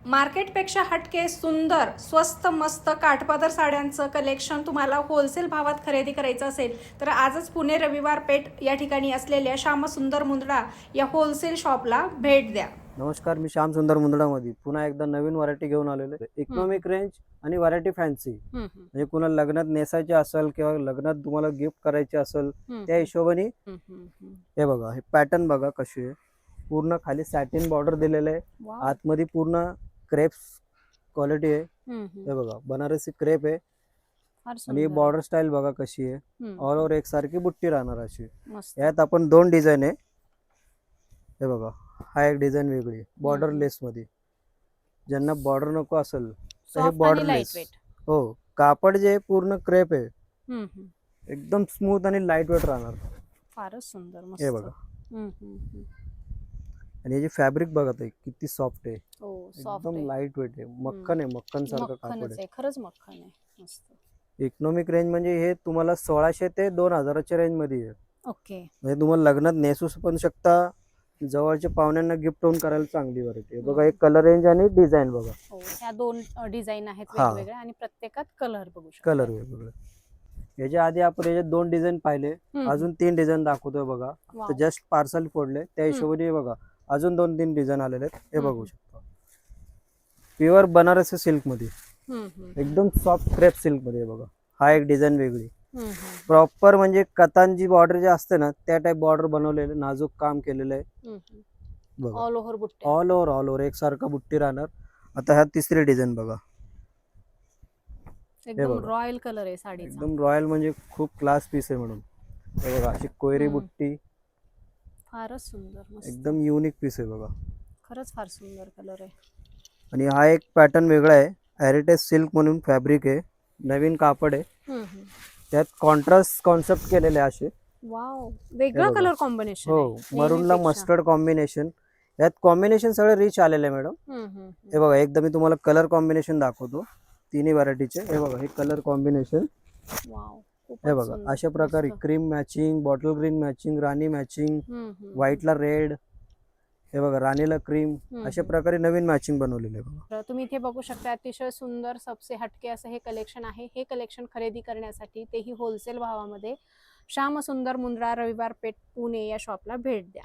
मार्केटपेक्षा हटके सुंदर स्वस्त मस्त काठपदर साड्यांचं कलेक्शन तुम्हाला होलसेल भावात खरेदी करायचं असेल तर आजच पुणे रविवार पेठ या ठिकाणी असलेल्या श्यामसुंदर मुंदडा या होलसेल शॉपला भेट द्या. नमस्कार, मी श्यामसुंदर मुंदडामध्ये पुन्हा एकदा नवीन व्हरायटी घेऊन आलेलो आहे. इकॉनॉमिक रेंज आणि व्हरायटी फॅन्सी, म्हणजे कुणाला लग्नात नेसायचे असेल किंवा लग्नात तुम्हाला गिफ्ट करायचे असेल त्या हिशोबाने हे बघा, हे पॅटर्न बघा कशी आहे. पूर्ण खाली सॅटिन बॉर्डर दिलेलं आहे, आतमध्ये पूर्ण क्रेप्स क्वालिटी आहे. हे बघा, बनारसी क्रेप आहे आणि बॉर्डर स्टाईल बघा कशी आहे. ऑल ओव्हर एकसारखी बुट्टी राहणार अशी. यात आपण दोन डिझाईन आहे. हे बघा, हा एक डिझाईन वेगळी बॉर्डर लेस मध्ये. ज्यांना बॉर्डर नको असेल तर हे बॉर्डर लेस. हो, कापड जे पूर्ण क्रेप आहे, एकदम स्मूथ आणि लाईट वेट राहणार. फारच सुंदर. हे बघा, आणि याची फॅब्रिक बघा ताई किती सॉफ्ट आहे. एकदम लाईट वेट आहे. मक्खन आहे, मक्खन सारखं कापड आहे. खरंच मक्खन आहे. मस्त. इकॉनॉमिक रेंज म्हणजे हे तुम्हाला 1600 ते 2000च्या रेंज मध्ये आहे. ओके. म्हणजे तुम्हाला लग्नात नेसू पण शकता, जवळच्या पाहुण्यांना गिफ्ट होऊन करायला चांगली व्हरायटी. बघा, एक कलर रेंज आणि डिझाईन बघा. ह्या दोन डिझाइन आहेत वेगवेगळ्या आणि प्रत्येकात कलर बघू शकता. कलर वेगवेगळे. याच्या आधी आपण याच्यात दोन डिझाईन पाहिले, अजून 3 डिझाईन दाखवतोय बघा. तर जस्ट पार्सल फोडले त्या हिशोबाने बघा अजून 2-3 डिझाईन आलेले आहेत. हे बघू शकता. प्युअर बनारसी सिल्क मध्ये, एकदम सॉफ्ट क्रेप सिल्क मध्ये. बघा, हा एक डिझाईन वेगळी प्रॉपर, म्हणजे कतांची बॉर्डर जे असते ना त्या टाइप बॉर्डर बनवलेले, नाजूक काम केलेलं आहे. बघा, ऑल ओव्हर बुट्टी, ऑल ओव्हर एकसारखा बुट्टी राहणार. आता हा तिसरी डिझाईन बघा. एकदम रॉयल कलर आहे साडीचा. एकदम रॉयल, म्हणजे खूप क्लास पीस आहे म्हणून. हे बघा, अशी कोयरी बुट्टी, फारच सुंदर. एकदम युनिक पीस आहे बघा. खरंच फार सुंदर कलर आहे. आणि हा एक पॅटर्न वेगळा आहे. हेरिटेज सिल्क म्हणून फॅब्रिक आहे, नवीन कापड आहे. त्यात कॉन्ट्रास्ट कॉन्सेप्ट केलेले असे. वाव, वेगळा कलर कॉम्बिनेशन. हो, मरूनला मस्टर्ड कॉम्बिनेशन. यात कॉम्बिनेशन सगळे रिच आलेले आहे मॅडम. हे बघा, एकदा मी तुम्हाला कलर कॉम्बिनेशन दाखवतो तिन्ही व्हरायटीचे. हे बघा, हे कलर कॉम्बिनेशन. हे बघा, अशा प्रकारे cream matching, bottle green matching, राणी मॅचिंग, व्हाईटला रेड, हे बघा राणीला क्रीम, अशा प्रकारे नवीन मॅचिंग बनवलेले आहे बघा. तुम्ही इथे बघू शकता, अतिशय सुंदर सबसे हटके असं हे कलेक्शन आहे. हे कलेक्शन खरेदी करण्यासाठी तेही होलसेल भावामध्ये श्यामसुंदर मुंदडा रविवार पेठ पुणे या शॉपला भेट द्या.